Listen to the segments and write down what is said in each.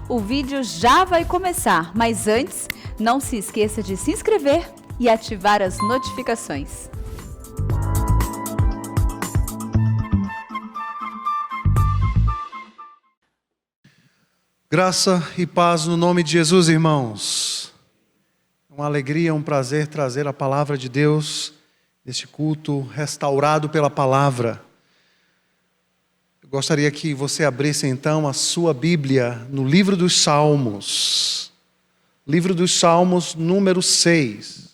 O vídeo já vai começar, mas antes, não se esqueça de se inscrever e ativar as notificações. Graça e paz no nome de Jesus, irmãos. É uma alegria, um prazer trazer a palavra de Deus neste culto restaurado pela palavra. Eu gostaria que você abrisse então a sua Bíblia no livro dos Salmos. Livro dos Salmos, número 6.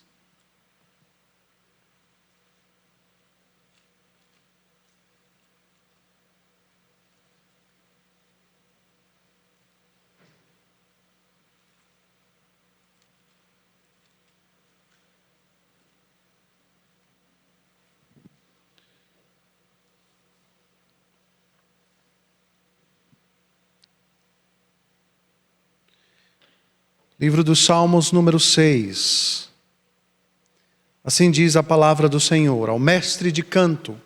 Livro dos Salmos, número 6. Assim diz a palavra do Senhor: ao mestre de canto,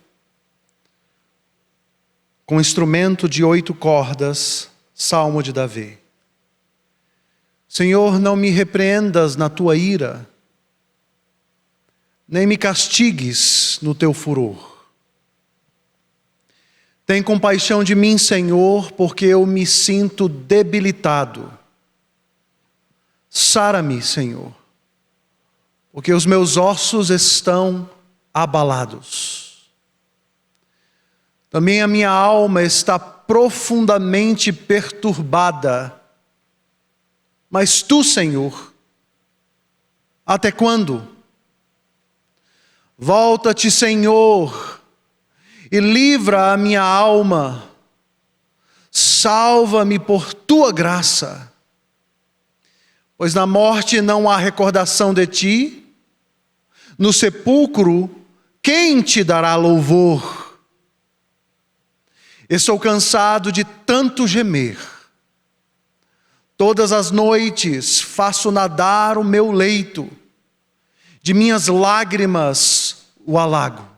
com instrumento de 8 cordas, Salmo de Davi. Senhor, não me repreendas na tua ira, nem me castigues no teu furor. Tem compaixão de mim, Senhor, porque eu me sinto debilitado. Sara-me, Senhor, porque os meus ossos estão abalados. Também a minha alma está profundamente perturbada. Mas tu, Senhor, até quando? Volta-te, Senhor, e livra a minha alma. Salva-me por tua graça. Pois na morte não há recordação de ti, no sepulcro, quem te dará louvor? Estou cansado de tanto gemer. Todas as noites faço nadar o meu leito, de minhas lágrimas o alago.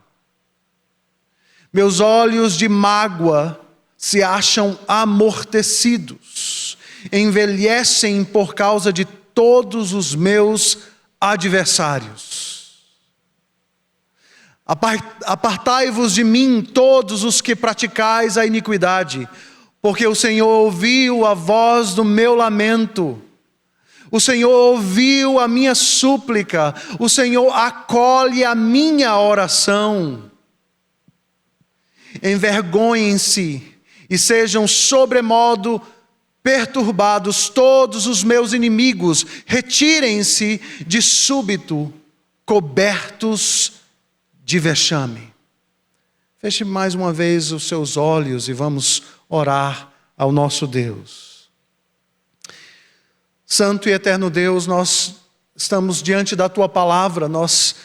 Meus olhos de mágoa se acham amortecidos, envelhecem por causa de todos os meus adversários. Apartai-vos de mim, todos os que praticais a iniquidade, porque o Senhor ouviu a voz do meu lamento. O Senhor ouviu a minha súplica. O Senhor acolhe a minha oração. Envergonhem-se e sejam sobremodo perturbados todos os meus inimigos, retirem-se de súbito, cobertos de vexame. Feche mais uma vez os seus olhos e vamos orar ao nosso Deus. Santo e eterno Deus, nós estamos diante da Tua palavra, nós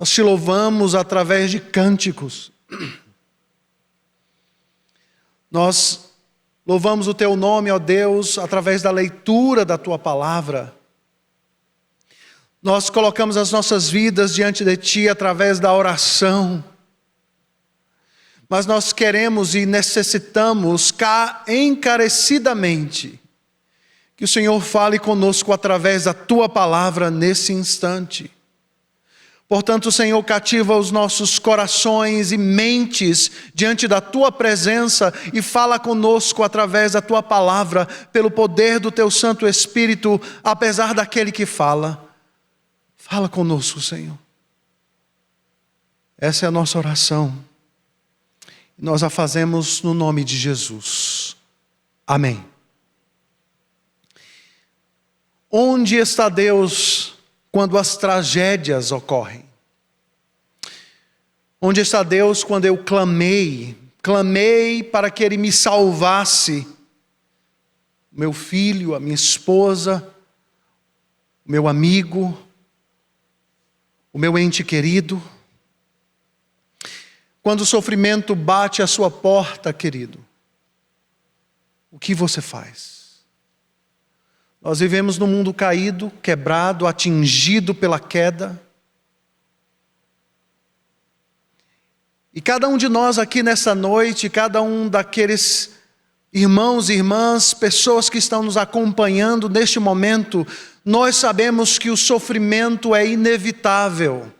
te louvamos através de cânticos. Nós louvamos o Teu nome, ó Deus, através da leitura da Tua palavra. Nós colocamos as nossas vidas diante de Ti através da oração. Mas nós queremos e necessitamos encarecidamente que o Senhor fale conosco através da Tua palavra nesse instante. Portanto, Senhor, cativa os nossos corações e mentes diante da Tua presença e fala conosco através da Tua palavra, pelo poder do Teu Santo Espírito, apesar daquele que fala. Fala conosco, Senhor. Essa é a nossa oração. Nós a fazemos no nome de Jesus. Amém. Onde está Deus quando as tragédias ocorrem? Onde está Deus quando eu clamei para que Ele me salvasse? Meu filho, a minha esposa, o meu amigo, o meu ente querido. Quando o sofrimento bate à sua porta, querido, o que você faz? Nós vivemos num mundo caído, quebrado, atingido pela queda. E cada um de nós aqui nessa noite, cada um daqueles irmãos e irmãs, pessoas que estão nos acompanhando neste momento, nós sabemos que o sofrimento é inevitável.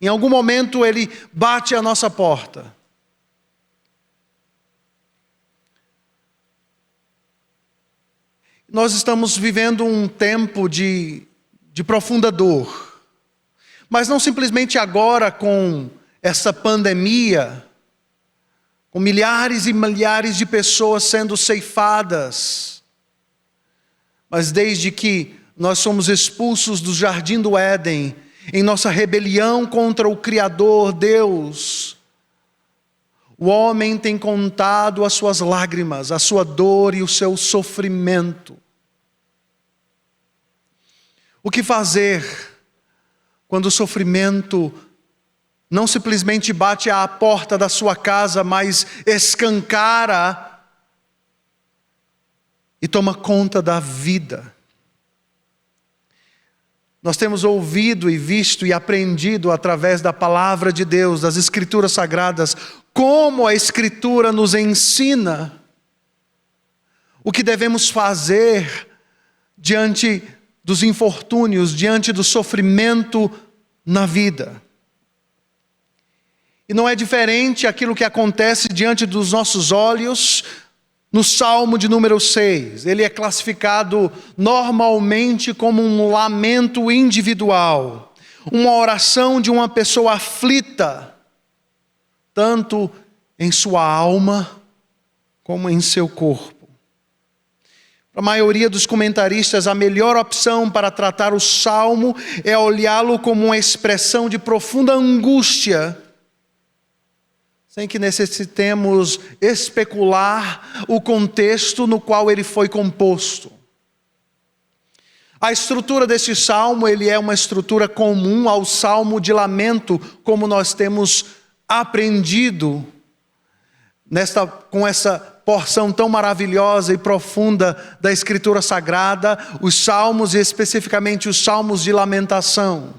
Em algum momento ele bate à nossa porta. Nós estamos vivendo um tempo de profunda dor. Mas não simplesmente agora com essa pandemia, com milhares e milhares de pessoas sendo ceifadas, mas desde que nós somos expulsos do jardim do Éden, em nossa rebelião contra o Criador Deus, o homem tem contado as suas lágrimas, a sua dor e o seu sofrimento. O que fazer quando o sofrimento não simplesmente bate à porta da sua casa, mas escancara e toma conta da vida? Nós temos ouvido e visto e aprendido através da palavra de Deus, das Escrituras Sagradas, como a Escritura nos ensina o que devemos fazer diante dos infortúnios, diante do sofrimento na vida. E não é diferente aquilo que acontece diante dos nossos olhos no Salmo de número 6. Ele é classificado normalmente como um lamento individual, uma oração de uma pessoa aflita, tanto em sua alma como em seu corpo. Para a maioria dos comentaristas, a melhor opção para tratar o Salmo é olhá-lo como uma expressão de profunda angústia, sem que necessitemos especular o contexto no qual ele foi composto. A estrutura desse salmo, ele é uma estrutura comum ao salmo de lamento, como nós temos aprendido com essa porção tão maravilhosa e profunda da Escritura Sagrada, os salmos e especificamente os salmos de lamentação.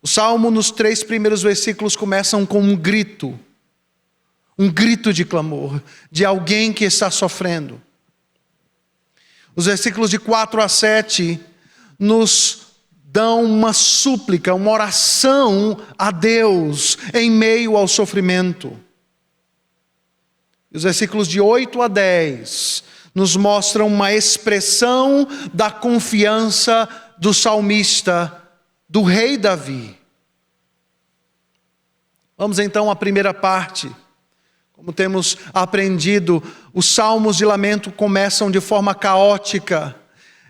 O salmo, nos 3 primeiros versículos, começam com um grito de clamor, de alguém que está sofrendo. Os versículos de 4 a 7 nos dão uma súplica, uma oração a Deus em meio ao sofrimento. Os versículos de 8 a 10 nos mostram uma expressão da confiança do salmista, do rei Davi. Vamos então à primeira parte. Como temos aprendido, os salmos de lamento começam de forma caótica,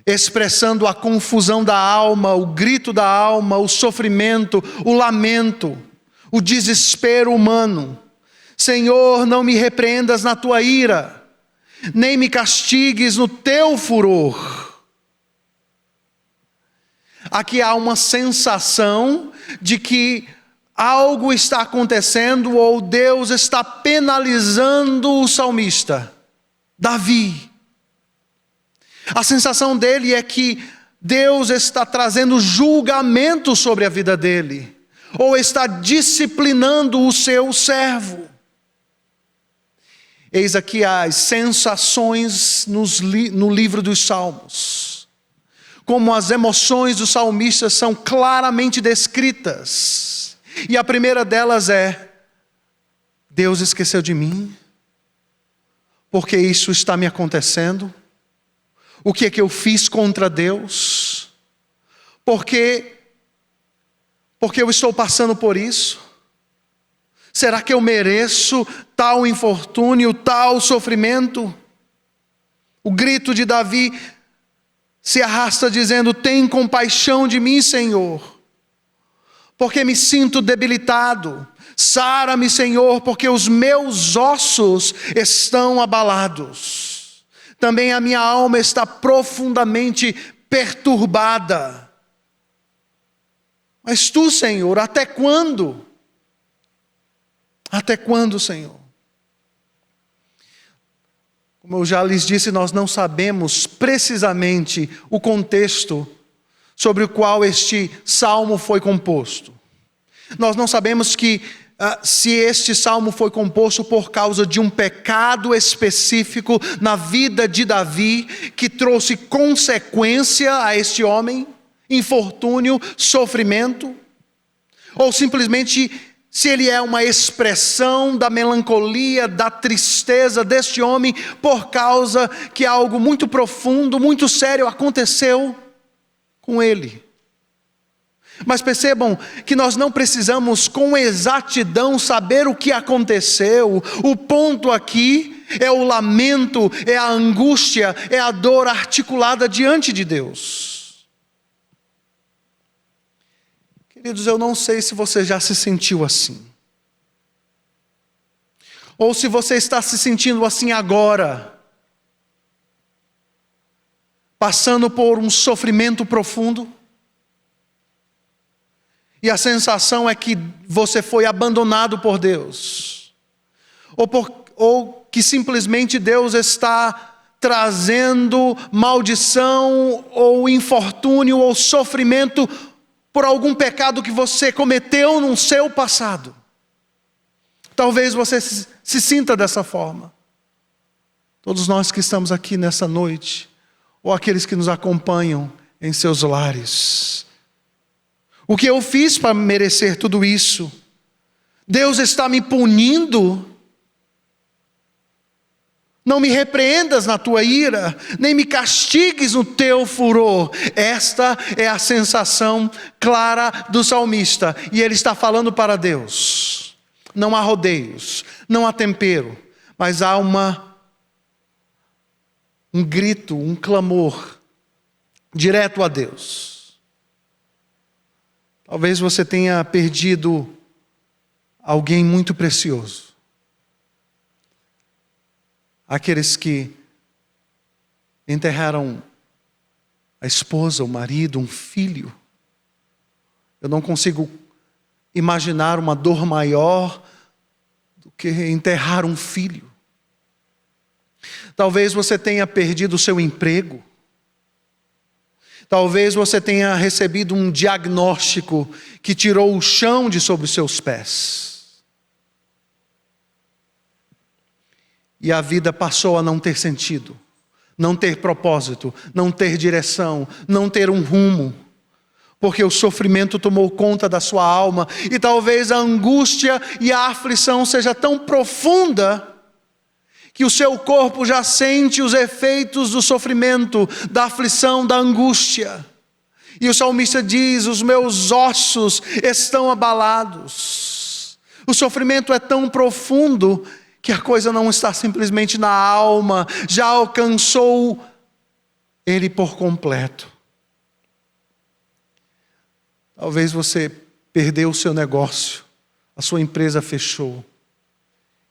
expressando a confusão da alma, o grito da alma, o sofrimento, o lamento, o desespero humano. Senhor, não me repreendas na tua ira, nem me castigues no teu furor. Aqui há uma sensação de que algo está acontecendo ou Deus está penalizando o salmista, Davi. A sensação dele é que Deus está trazendo julgamento sobre a vida dele, ou está disciplinando o seu servo. Eis aqui as sensações no livro dos Salmos. Como as emoções dos salmistas são claramente descritas. E a primeira delas é: Deus esqueceu de mim? Porque isso está me acontecendo? O que é que eu fiz contra Deus? Porque eu estou passando por isso? Será que eu mereço tal infortúnio, tal sofrimento? O grito de Davi se arrasta dizendo: tem compaixão de mim, Senhor, porque me sinto debilitado. Sara-me, Senhor, porque os meus ossos estão abalados. Também a minha alma está profundamente perturbada. Mas tu, Senhor, até quando? Até quando, Senhor? Como eu já lhes disse, nós não sabemos precisamente o contexto sobre o qual este salmo foi composto. Nós não sabemos que se este salmo foi composto por causa de um pecado específico na vida de Davi, que trouxe consequência a este homem, infortúnio, sofrimento, ou simplesmente se ele é uma expressão da melancolia, da tristeza deste homem, por causa que algo muito profundo, muito sério aconteceu com ele. Mas percebam que nós não precisamos com exatidão saber o que aconteceu. O ponto aqui é o lamento, é a angústia, é a dor articulada diante de Deus. Queridos, eu não sei se você já se sentiu assim. Ou se você está se sentindo assim agora. Passando por um sofrimento profundo. E a sensação é que você foi abandonado por Deus. Ou que simplesmente Deus está trazendo maldição, ou infortúnio, ou sofrimento por algum pecado que você cometeu no seu passado. Talvez você se sinta dessa forma. Todos nós que estamos aqui nessa noite, ou aqueles que nos acompanham em seus lares. O que eu fiz para merecer tudo isso? Deus está me punindo? Não me repreendas na tua ira, nem me castigues no teu furor. Esta é a sensação clara do salmista. E ele está falando para Deus. Não há rodeios, não há tempero, mas há um grito, um clamor direto a Deus. Talvez você tenha perdido alguém muito precioso. Aqueles que enterraram a esposa, o marido, um filho. Eu não consigo imaginar uma dor maior do que enterrar um filho. Talvez você tenha perdido o seu emprego. Talvez você tenha recebido um diagnóstico que tirou o chão de sobre os seus pés. E a vida passou a não ter sentido, não ter propósito, não ter direção, não ter um rumo. Porque o sofrimento tomou conta da sua alma. E talvez a angústia e a aflição seja tão profunda que o seu corpo já sente os efeitos do sofrimento, da aflição, da angústia. E o salmista diz: os meus ossos estão abalados. O sofrimento é tão profundo que a coisa não está simplesmente na alma, já alcançou ele por completo. Talvez você perdeu o seu negócio, a sua empresa fechou,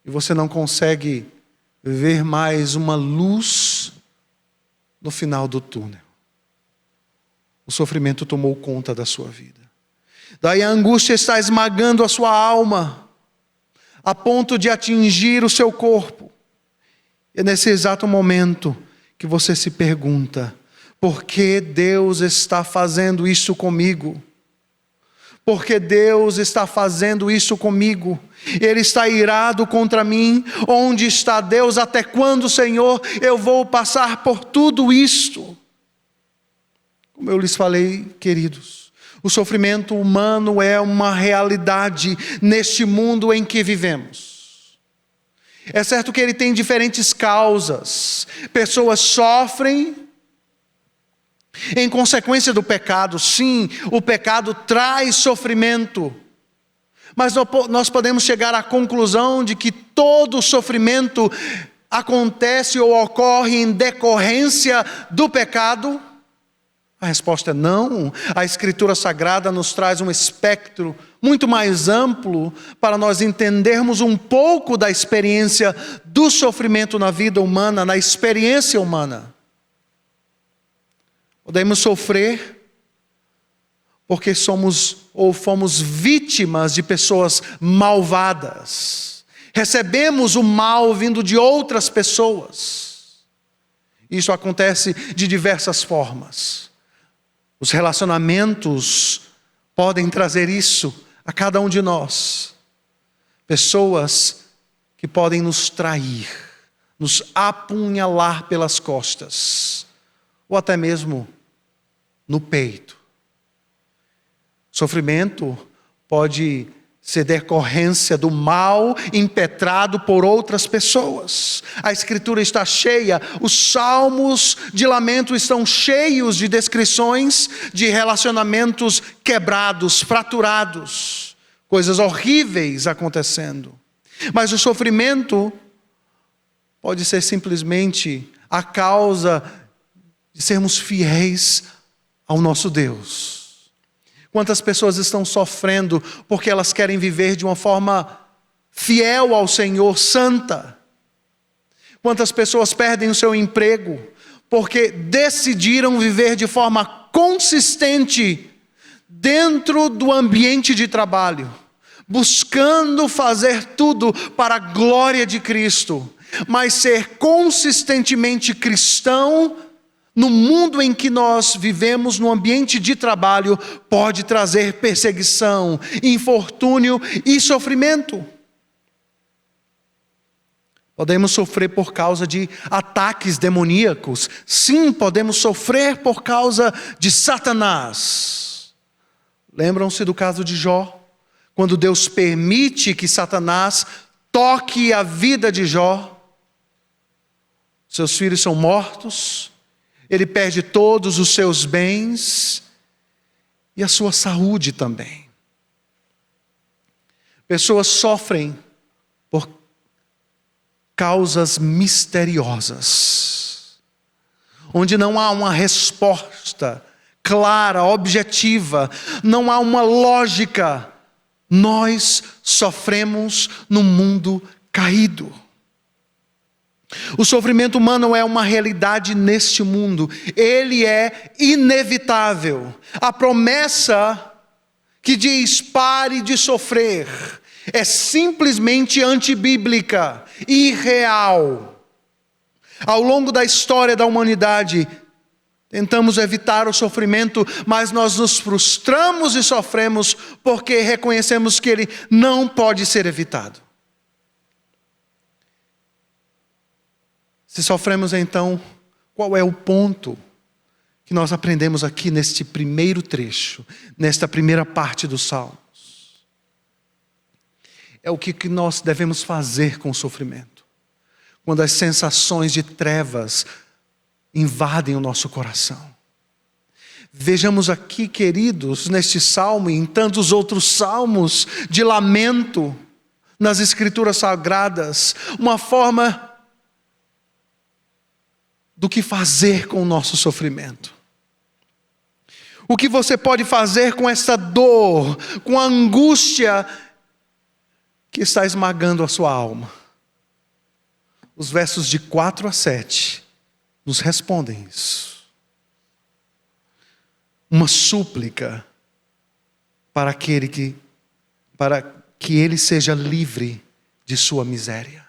e você não consegue ver mais uma luz no final do túnel. O sofrimento tomou conta da sua vida. Daí a angústia está esmagando a sua alma, a ponto de atingir o seu corpo. E é nesse exato momento que você se pergunta: por que Deus está fazendo isso comigo? Porque Deus está fazendo isso comigo. Ele está irado contra mim. Onde está Deus? Até quando, Senhor, eu vou passar por tudo isto? Como eu lhes falei, queridos, o sofrimento humano é uma realidade neste mundo em que vivemos. É certo que ele tem diferentes causas. Pessoas sofrem em consequência do pecado. Sim, o pecado traz sofrimento. Mas nós podemos chegar à conclusão de que todo sofrimento acontece ou ocorre em decorrência do pecado? A resposta é não. A Escritura Sagrada nos traz um espectro muito mais amplo para nós entendermos um pouco da experiência do sofrimento na vida humana, na experiência humana. Podemos sofrer porque somos ou fomos vítimas de pessoas malvadas. Recebemos o mal vindo de outras pessoas. Isso acontece de diversas formas. Os relacionamentos podem trazer isso a cada um de nós. pessoas que podem nos trair, nos apunhalar pelas costas, ou até mesmo no peito. Sofrimento pode ser decorrência do mal impetrado por outras pessoas. A Escritura está cheia, os salmos de lamento estão cheios de descrições de relacionamentos quebrados, fraturados, coisas horríveis acontecendo. Mas o sofrimento pode ser simplesmente a causa de sermos fiéis ao nosso Deus. Quantas pessoas estão sofrendo porque elas querem viver de uma forma fiel ao Senhor, santa? Quantas pessoas perdem o seu emprego porque decidiram viver de forma consistente dentro do ambiente de trabalho, buscando fazer tudo para a glória de Cristo, mas ser consistentemente cristão no mundo em que nós vivemos, no ambiente de trabalho, pode trazer perseguição, infortúnio e sofrimento. Podemos sofrer por causa de ataques demoníacos. Sim, podemos sofrer por causa de Satanás. Lembram-se do caso de Jó? Quando Deus permite que Satanás toque a vida de Jó, seus filhos são mortos, ele perde todos os seus bens e a sua saúde também. Pessoas sofrem por causas misteriosas, onde não há uma resposta clara, objetiva, não há uma lógica. Nós sofremos no mundo caído. O sofrimento humano é uma realidade neste mundo. Ele é inevitável. A promessa que diz pare de sofrer é simplesmente antibíblica, irreal. Ao longo da história da humanidade, tentamos evitar o sofrimento, mas nós nos frustramos e sofremos porque reconhecemos que ele não pode ser evitado. Se sofremos, então, qual é o ponto que nós aprendemos aqui neste primeiro trecho, nesta primeira parte dos Salmos? É o que nós devemos fazer com o sofrimento, quando as sensações de trevas invadem o nosso coração. Vejamos aqui, queridos, neste salmo e em tantos outros salmos de lamento nas Escrituras Sagradas, uma forma do que fazer com o nosso sofrimento. O que você pode fazer com essa dor, com a angústia que está esmagando a sua alma? Os versos de 4 a 7 nos respondem isso. Uma súplica para que ele seja livre de sua miséria.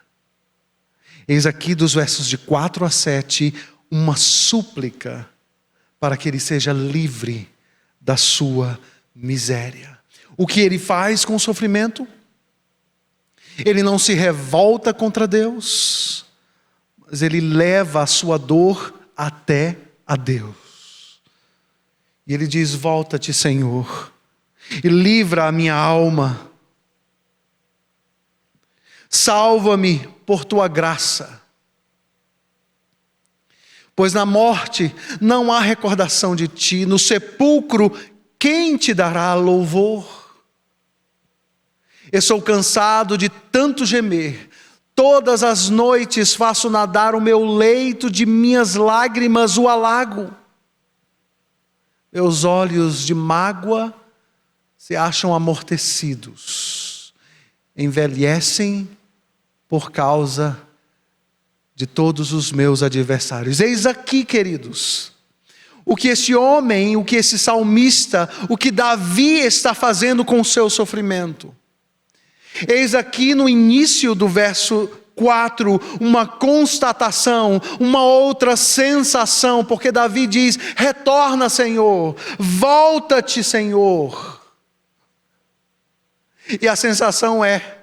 Eis aqui dos versos de 4 a 7, uma súplica para que ele seja livre da sua miséria. O que ele faz com o sofrimento? Ele não se revolta contra Deus, mas ele leva a sua dor até a Deus. E ele diz: volta-te, Senhor, e livra a minha alma. Salva-me por tua graça. Pois na morte não há recordação de ti, no sepulcro quem te dará louvor? Eu sou cansado de tanto gemer, todas as noites faço nadar o meu leito, de minhas lágrimas o alago. Meus olhos de mágoa se acham amortecidos, envelhecem por causa de todos os meus adversários. Eis aqui, queridos, o que esse homem, o que esse salmista, o que Davi está fazendo com o seu sofrimento. Eis aqui no início do verso 4, uma constatação, uma outra sensação, porque Davi diz: retorna, Senhor, volta-te, Senhor. E a sensação é: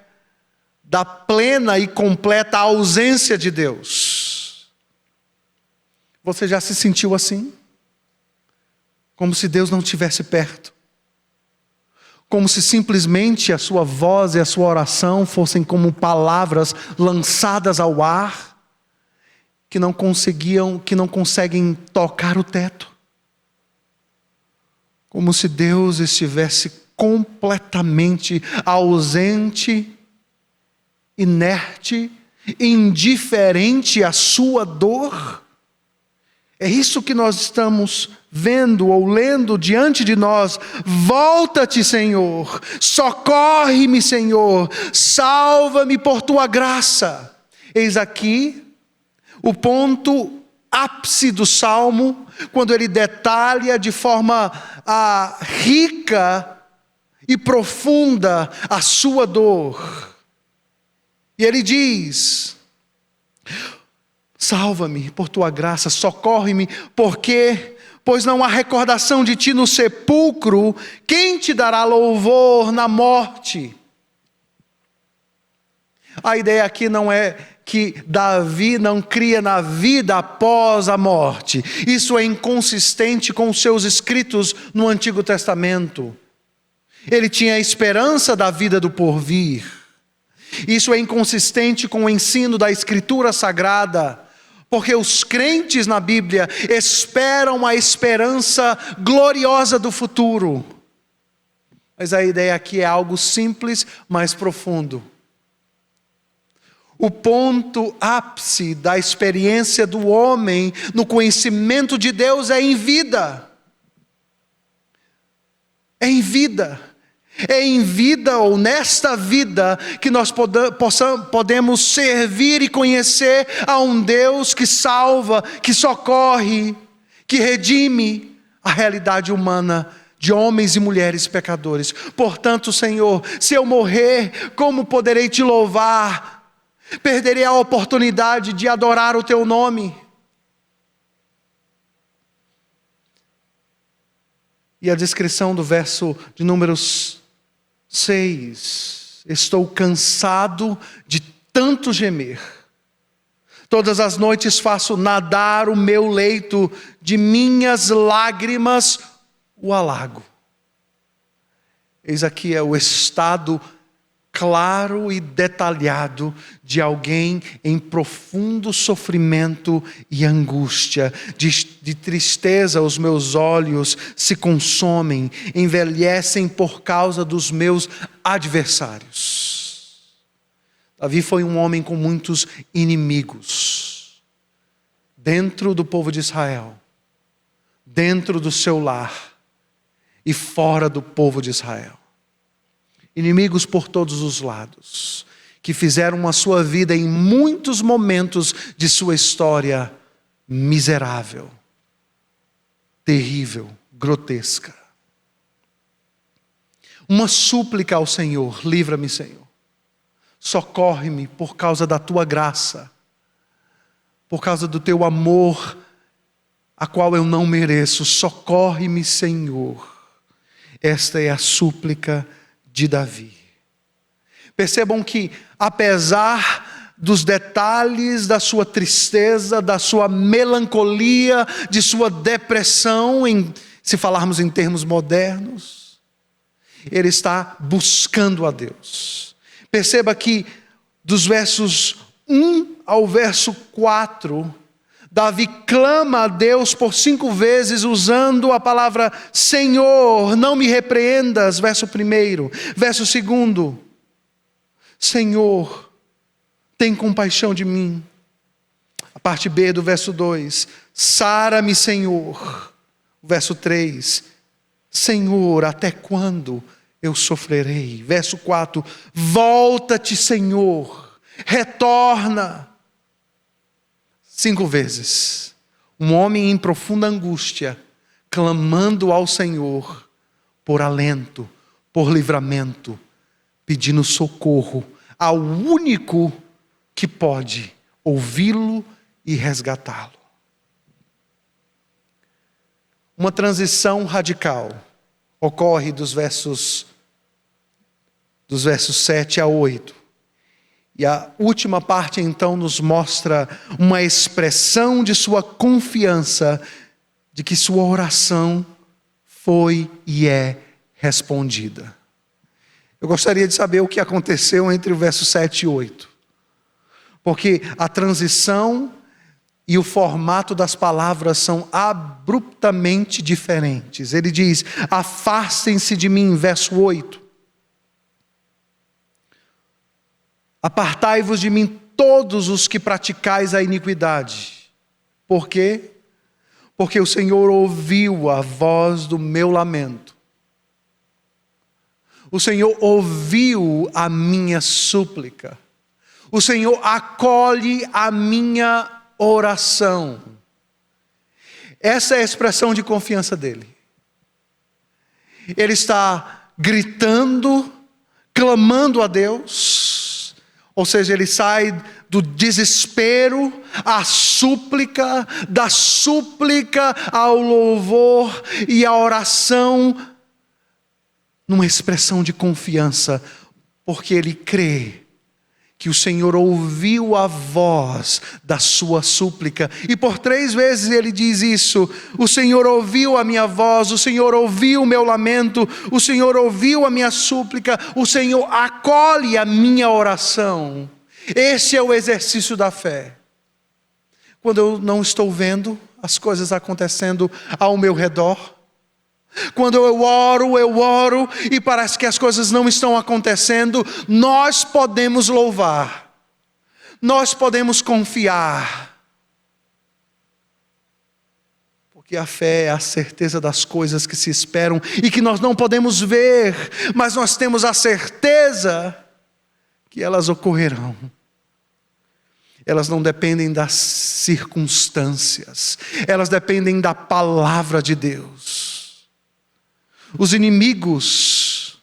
da plena e completa ausência de Deus. Você já se sentiu assim? Como se Deus não estivesse perto? Como se simplesmente a sua voz e a sua oração fossem como palavras lançadas ao ar, que não conseguem tocar o teto? Como se Deus estivesse completamente ausente, inerte, indiferente à sua dor? É isso que nós estamos vendo ou lendo diante de nós. Volta-te, Senhor, socorre-me, Senhor, salva-me por tua graça. Eis aqui o ponto ápice do Salmo, quando ele detalha de forma rica e profunda a sua dor. E ele diz: salva-me por tua graça, socorre-me, pois não há recordação de ti no sepulcro. Quem te dará louvor na morte? A ideia aqui não é que Davi não cria na vida após a morte. Isso é inconsistente com os seus escritos no Antigo Testamento. Ele tinha a esperança da vida do porvir. Isso é inconsistente com o ensino da Escritura Sagrada, porque os crentes na Bíblia esperam a esperança gloriosa do futuro. Mas a ideia aqui é algo simples, mas profundo. O ponto ápice da experiência do homem no conhecimento de Deus é em vida. É em vida. É em vida ou nesta vida que nós podemos servir e conhecer a um Deus que salva, que socorre, que redime a realidade humana de homens e mulheres pecadores. Portanto, Senhor, se eu morrer, como poderei te louvar? Perderei a oportunidade de adorar o teu nome. E a descrição do verso de número 6: estou cansado de tanto gemer. Todas as noites faço nadar o meu leito, de minhas lágrimas o alago. Eis aqui é o estado claro e detalhado de alguém em profundo sofrimento e angústia. De tristeza os meus olhos se consomem, envelhecem por causa dos meus adversários. Davi foi um homem com muitos inimigos, dentro do povo de Israel, dentro do seu lar e fora do povo de Israel. Inimigos por todos os lados, que fizeram a sua vida em muitos momentos de sua história miserável, terrível, grotesca. Uma súplica ao Senhor: livra-me, Senhor, socorre-me por causa da tua graça, por causa do teu amor, a qual eu não mereço. Socorre-me, Senhor. Esta é a súplica de Davi. Percebam que, apesar dos detalhes da sua tristeza, da sua melancolia, de sua depressão, se falarmos em termos modernos, ele está buscando a Deus. Perceba que dos versos 1 ao verso 4, Davi clama a Deus por 5 vezes usando a palavra Senhor, não me repreendas, verso 1. Verso 2, Senhor, tem compaixão de mim. A parte B do verso 2, sara-me, Senhor. Verso 3, Senhor, até quando eu sofrerei? Verso 4, volta-te, Senhor, retorna. 5 vezes, um homem em profunda angústia, clamando ao Senhor por alento, por livramento, pedindo socorro ao único que pode ouvi-lo e resgatá-lo. Uma transição radical ocorre dos versos 7 a 8. E a última parte então nos mostra uma expressão de sua confiança de que sua oração foi e é respondida. Eu gostaria de saber o que aconteceu entre o verso 7 e 8. Porque a transição e o formato das palavras são abruptamente diferentes. Ele diz: afastem-se de mim, verso 8. Apartai-vos de mim todos os que praticais a iniquidade. Por quê? Porque o Senhor ouviu a voz do meu lamento. O Senhor ouviu a minha súplica. O Senhor acolhe a minha oração. Essa é a expressão de confiança dele. Ele está gritando, clamando a Deus. Ou seja, ele sai do desespero à súplica, da súplica ao louvor e à oração, numa expressão de confiança, porque ele crê que o Senhor ouviu a voz da sua súplica. E por 3 vezes ele diz isso: o Senhor ouviu a minha voz, o Senhor ouviu o meu lamento, o Senhor ouviu a minha súplica, o Senhor acolhe a minha oração. Esse é o exercício da fé. Quando eu não estou vendo as coisas acontecendo ao meu redor, quando eu oro e parece que as coisas não estão acontecendo, nós podemos louvar, nós podemos confiar, porque a fé é a certeza das coisas que se esperam e que nós não podemos ver, mas nós temos a certeza que elas ocorrerão. Elas não dependem das circunstâncias, elas dependem da palavra de Deus. Os inimigos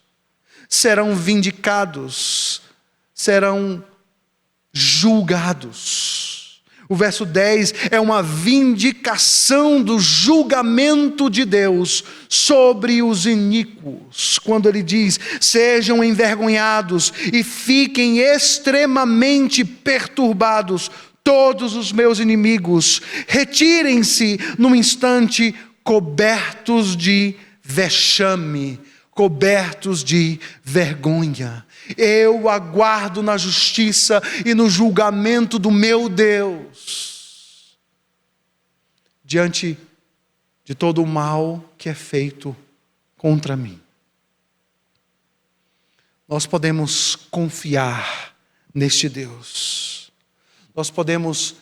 serão vindicados, serão julgados. O verso 10 é uma vindicação do julgamento de Deus sobre os iníquos. Quando ele diz: sejam envergonhados e fiquem extremamente perturbados todos os meus inimigos. Retirem-se num instante cobertos de vexame, cobertos de vergonha. Eu aguardo na justiça e no julgamento do meu Deus, diante de todo o mal que é feito contra mim. Nós podemos confiar neste Deus. Nós podemos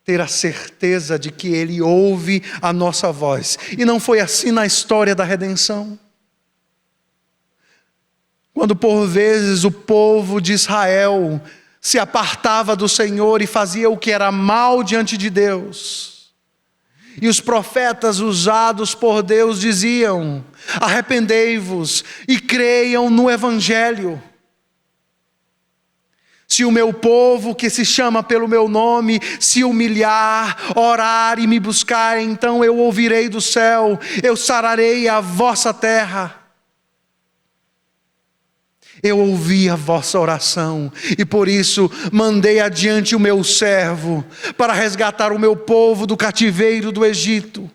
ter a certeza de que Ele ouve a nossa voz. E não foi assim na história da redenção. Quando por vezes o povo de Israel se apartava do Senhor e fazia o que era mal diante de Deus, e os profetas usados por Deus diziam: arrependei-vos e creiam no Evangelho. Se o meu povo, que se chama pelo meu nome, se humilhar, orar e me buscar, então eu ouvirei do céu, eu sararei a vossa terra. Eu ouvi a vossa oração e por isso mandei adiante o meu servo para resgatar o meu povo do cativeiro do Egito.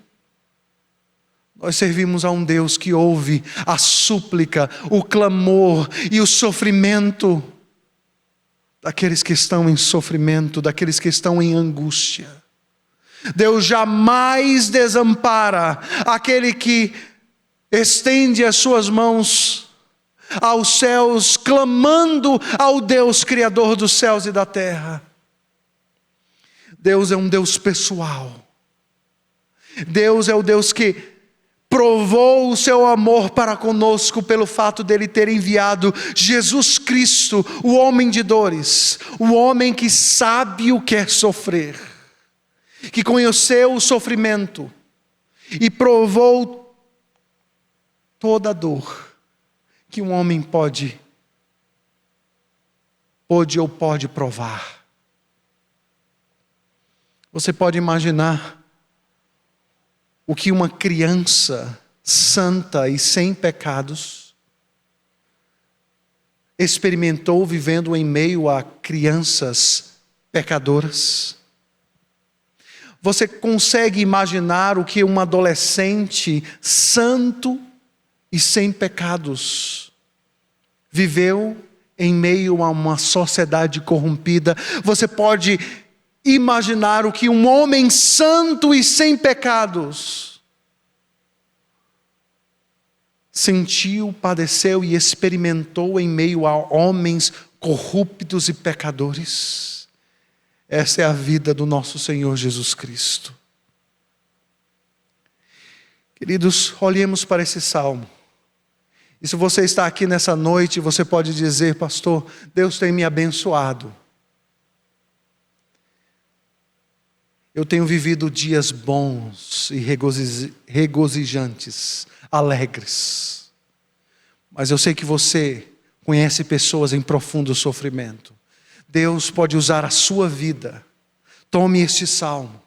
Nós servimos a um Deus que ouve a súplica, o clamor e o sofrimento daqueles que estão em sofrimento, daqueles que estão em angústia. Deus jamais desampara aquele que estende as suas mãos aos céus, clamando ao Deus Criador dos céus e da terra. Deus é um Deus pessoal. Deus é o Deus que provou o seu amor para conosco pelo fato dele ter enviado Jesus Cristo, o homem de dores, o homem que sabe o que é sofrer, que conheceu o sofrimento e provou toda a dor que um homem pode ou pode provar. Você pode imaginar o que uma criança santa e sem pecados experimentou vivendo em meio a crianças pecadoras? Você consegue imaginar o que um adolescente santo e sem pecados viveu em meio a uma sociedade corrompida? Você pode imaginar o que um homem santo e sem pecados sentiu, padeceu e experimentou em meio a homens corruptos e pecadores? Essa é a vida do nosso Senhor Jesus Cristo. Queridos, olhemos para esse salmo. E se você está aqui nessa noite, você pode dizer: pastor, Deus tem me abençoado. Eu tenho vivido dias bons e regozijantes, alegres. Mas eu sei que você conhece pessoas em profundo sofrimento. Deus pode usar a sua vida. Tome este salmo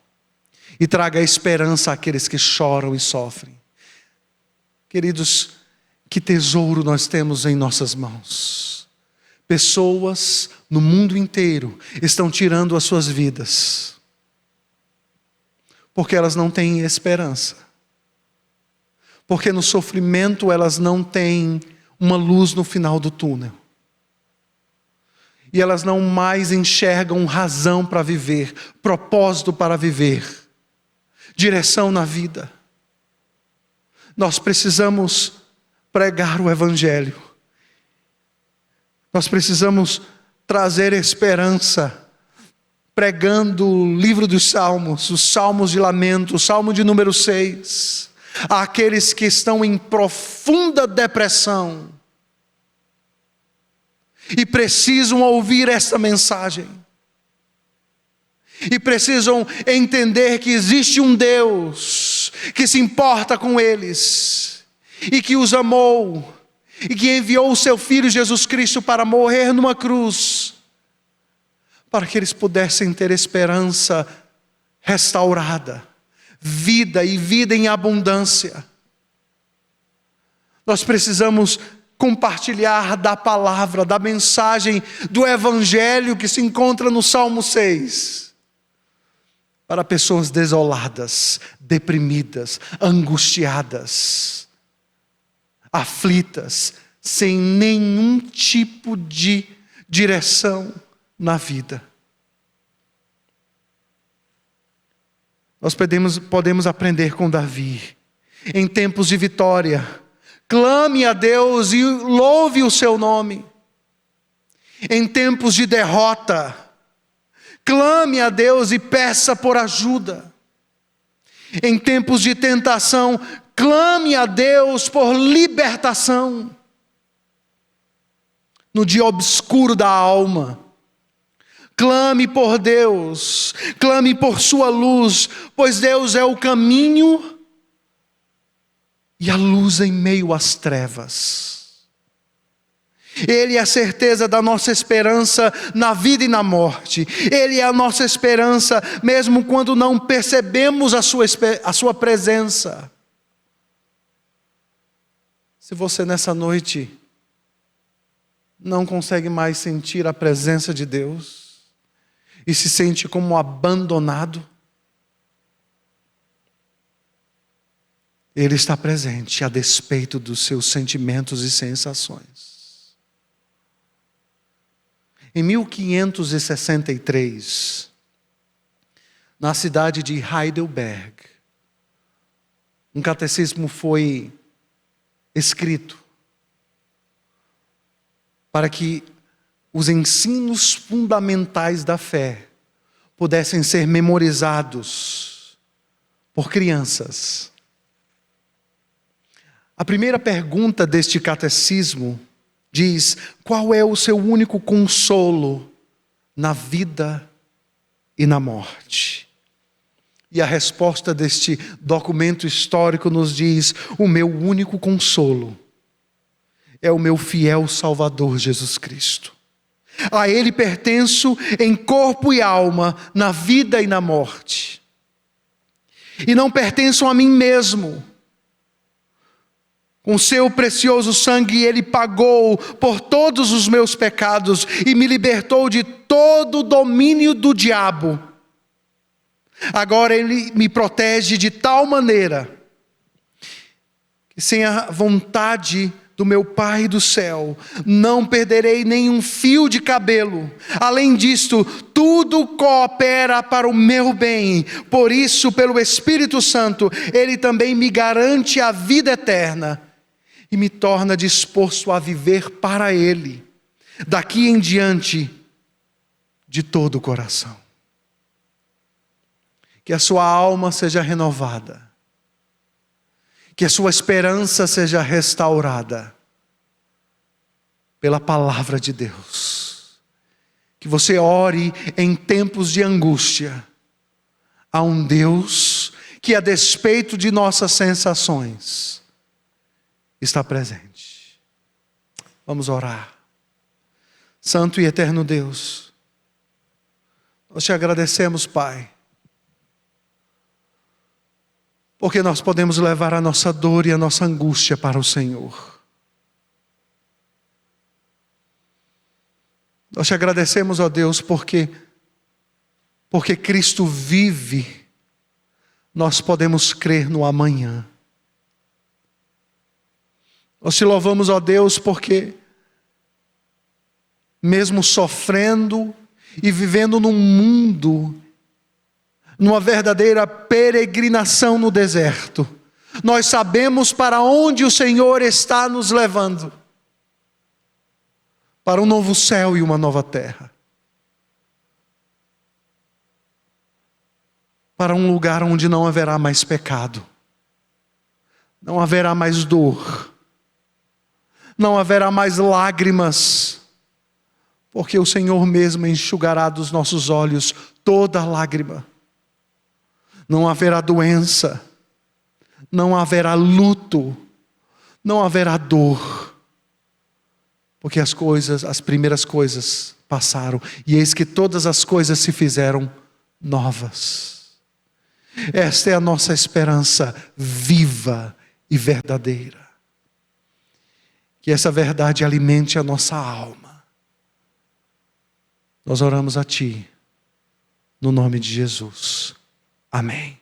e traga esperança àqueles que choram e sofrem. Queridos, que tesouro nós temos em nossas mãos. Pessoas no mundo inteiro estão tirando as suas vidas, porque elas não têm esperança. Porque no sofrimento elas não têm uma luz no final do túnel. E elas não mais enxergam razão para viver, propósito para viver, direção na vida. Nós precisamos pregar o Evangelho. Nós precisamos trazer esperança, pregando o livro dos Salmos, os Salmos de lamento, o Salmo de número 6, àqueles que estão em profunda depressão e precisam ouvir essa mensagem, e precisam entender que existe um Deus que se importa com eles, e que os amou, e que enviou o seu Filho Jesus Cristo para morrer numa cruz, para que eles pudessem ter esperança restaurada, vida e vida em abundância. Nós precisamos compartilhar da palavra, da mensagem do Evangelho que se encontra no Salmo 6, para pessoas desoladas, deprimidas, angustiadas, aflitas, sem nenhum tipo de direção na vida. Nós podemos aprender com Davi. Em tempos de vitória, clame a Deus e louve o seu nome. Em tempos de derrota, clame a Deus e peça por ajuda. Em tempos de tentação, clame a Deus por libertação. No dia obscuro da alma, clame por Deus, clame por sua luz, pois Deus é o caminho e a luz em meio às trevas. Ele é a certeza da nossa esperança na vida e na morte. Ele é a nossa esperança mesmo quando não percebemos a sua presença. Se você nessa noite não consegue mais sentir a presença de Deus e se sente como abandonado, Ele está presente a despeito dos seus sentimentos e sensações. Em 1563, na cidade de Heidelberg, um catecismo foi escrito para que os ensinos fundamentais da fé pudessem ser memorizados por crianças. A primeira pergunta deste catecismo diz: qual é o seu único consolo na vida e na morte? E a resposta deste documento histórico nos diz: o meu único consolo é o meu fiel Salvador Jesus Cristo. A Ele pertenço em corpo e alma, na vida e na morte. E não pertenço a mim mesmo. Com seu precioso sangue Ele pagou por todos os meus pecados e me libertou de todo o domínio do diabo. Agora Ele me protege de tal maneira que, sem a vontade do meu Pai do céu, não perderei nenhum fio de cabelo. Além disto, tudo coopera para o meu bem. Por isso, pelo Espírito Santo, Ele também me garante a vida eterna e me torna disposto a viver para Ele, daqui em diante, de todo o coração. Que a sua alma seja renovada, que a sua esperança seja restaurada pela palavra de Deus. Que você ore em tempos de angústia a um Deus que, a despeito de nossas sensações, está presente. Vamos orar. Santo e eterno Deus, nós te agradecemos, Pai, porque nós podemos levar a nossa dor e a nossa angústia para o Senhor. Nós te agradecemos, ó Deus, porque Cristo vive, nós podemos crer no amanhã. Nós te louvamos, ó Deus, porque mesmo sofrendo e vivendo num mundo, numa verdadeira peregrinação no deserto, nós sabemos para onde o Senhor está nos levando. Para um novo céu e uma nova terra. Para um lugar onde não haverá mais pecado. Não haverá mais dor. Não haverá mais lágrimas. Porque o Senhor mesmo enxugará dos nossos olhos toda lágrima. Não haverá doença, não haverá luto, não haverá dor, porque as primeiras coisas passaram, e eis que todas as coisas se fizeram novas. Esta é a nossa esperança viva e verdadeira. Que essa verdade alimente a nossa alma. Nós oramos a Ti, no nome de Jesus. Amém.